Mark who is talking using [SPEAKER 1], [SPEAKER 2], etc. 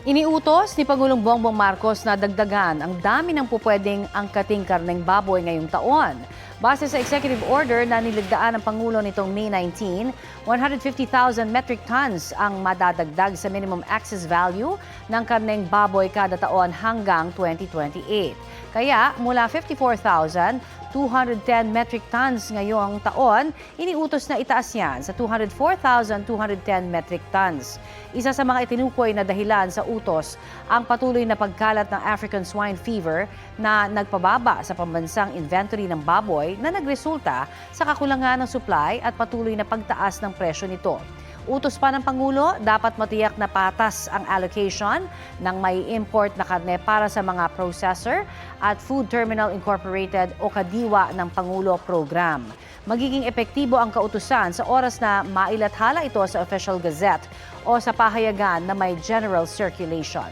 [SPEAKER 1] Iniutos ni Pangulong Bongbong Marcos na dagdagan ang dami ng pupwedeng angkating karneng baboy ngayong taon. Base sa executive order na niligdaan ng Pangulo nitong May 19, 150,000 metric tons ang madadagdag sa minimum access value ng karneng baboy kada taon hanggang 2028. Kaya mula 54,210 metric tons ngayong taon, iniutos na itaas yan sa 204,210 metric tons. Isa sa mga itinukoy na dahilan sa utos ang patuloy na pagkalat ng African swine fever na nagpababa sa pambansang inventory ng baboy na nagresulta sa kakulangan ng supply at patuloy na pagtaas ng presyo nito. Utos pa ng Pangulo, dapat matiyak na patas ang allocation ng may import na karne para sa mga processor at Food Terminal Incorporated o kadiwa ng Pangulo program. Magiging epektibo ang kautusan sa oras na mailathala ito sa Official Gazette o sa pahayagan na may general circulation.